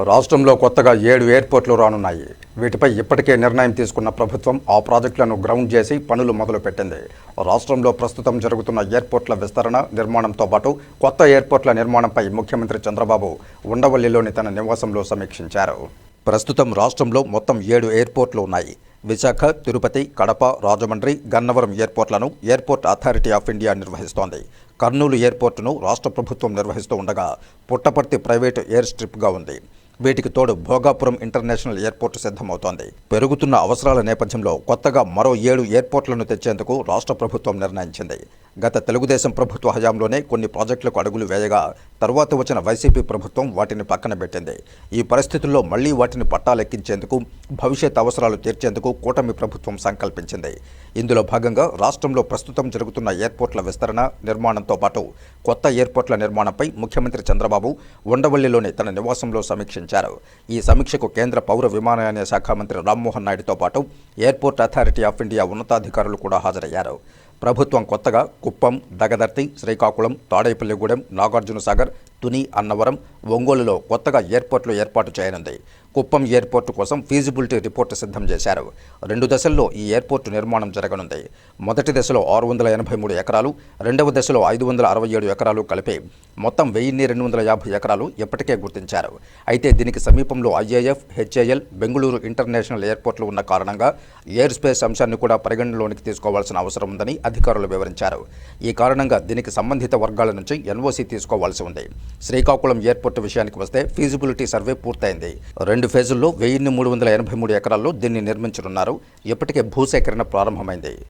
రాష్ట్రంలో కొత్తగా 7 ఎయిర్పోర్ట్లు రానున్నాయి. వీటిపై ఇప్పటికే నిర్ణయం తీసుకున్న ప్రభుత్వం ఆ ప్రాజెక్టులను గ్రౌండ్ చేసి పనులు మొదలుపెట్టింది. రాష్ట్రంలో ప్రస్తుతం జరుగుతున్న ఎయిర్పోర్ట్ల విస్తరణ, నిర్మాణంతో పాటు కొత్త ఎయిర్పోర్ట్ల నిర్మాణంపై ముఖ్యమంత్రి చంద్రబాబు ఉండవల్లిలోని తన నివాసంలో సమీక్షించారు. ప్రస్తుతం రాష్ట్రంలో మొత్తం 7 ఎయిర్పోర్ట్లు ఉన్నాయి. విశాఖ, తిరుపతి, కడప, రాజమండ్రి, గన్నవరం ఎయిర్పోర్ట్లను ఎయిర్పోర్ట్ అథారిటీ ఆఫ్ ఇండియా నిర్వహిస్తోంది. కర్నూలు ఎయిర్పోర్టును రాష్ట్ర ప్రభుత్వం నిర్వహిస్తూ ఉండగా పుట్టపర్తి ప్రైవేటు ఎయిర్ స్ట్రిప్గా ఉంది. వీటికి తోడు భోగాపురం ఇంటర్నేషనల్ ఎయిర్పోర్టు సిద్ధమవుతోంది. పెరుగుతున్న అవసరాల నేపథ్యంలో కొత్తగా మరో 7 ఎయిర్పోర్ట్లను తెచ్చేందుకు రాష్ట్ర ప్రభుత్వం నిర్ణయించింది. గత తెలుగుదేశం ప్రభుత్వ హయాంలోనే కొన్ని ప్రాజెక్టులకు అడుగులు వేయగా తరువాత వచ్చిన వైసీపీ ప్రభుత్వం వాటిని పక్కన పెట్టింది. ఈ పరిస్థితుల్లో మళ్లీ వాటిని పట్టాలెక్కించేందుకు, భవిష్యత్ అవసరాలు తీర్చేందుకు కూటమి ప్రభుత్వం సంకల్పించింది. ఇందులో భాగంగా రాష్ట్రంలో ప్రస్తుతం జరుగుతున్న ఎయిర్పోర్ట్ల విస్తరణ, నిర్మాణంతో పాటు కొత్త ఎయిర్పోర్ట్ల నిర్మాణంపై ముఖ్యమంత్రి చంద్రబాబు ఉండవల్లిలోని తన నివాసంలో సమీక్షించారు. ఈ సమీక్షకు కేంద్ర పౌర విమానయాన శాఖ మంత్రి రామ్మోహన్ నాయుడుతో పాటు ఎయిర్పోర్ట్ అథారిటీ ఆఫ్ ఇండియా ఉన్నతాధికారులు కూడా హాజరయ్యారు. ప్రభుత్వం కొత్తగా కుప్పం, దగదర్తి, శ్రీకాకుళం, తాడేపల్లిగూడెం, నాగార్జునసాగర్, తుని, అన్నవరం, ఒంగోలులో కొత్తగా ఎయిర్పోర్ట్లు ఏర్పాటు చేయనుంది. కుప్పం ఎయిర్పోర్టు కోసం ఫీజిబిలిటీ రిపోర్టు సిద్ధం చేశారు. 2 దశల్లో ఈ ఎయిర్పోర్టు నిర్మాణం జరగనుంది. మొదటి దశలో 683 ఎకరాలు, రెండవ దశలో 567 ఎకరాలు కలిపి మొత్తం 1250 ఎకరాలు ఇప్పటికే గుర్తించారు. అయితే దీనికి సమీపంలో IAF, HAL, బెంగళూరు ఇంటర్నేషనల్ ఎయిర్పోర్ట్లు ఉన్న కారణంగా ఎయిర్ స్పేస్ అంశాన్ని కూడా పరిగణనలోనికి తీసుకోవాల్సిన అవసరం ఉందని అధికారులు వివరించారు. ఈ కారణంగా దీనికి సంబంధిత వర్గాల నుంచి NOC తీసుకోవాల్సి ఉంది. శ్రీకాకుళం ఎయిర్పోర్టు విషయానికి వస్తే ఫీజిబిలిటీ సర్వే పూర్తయింది. 2 ఫేజుల్లో 1383 ఎకరాల్లో దీన్ని నిర్మించనున్నారు. ఇప్పటికే భూసేకరణ ప్రారంభమైంది.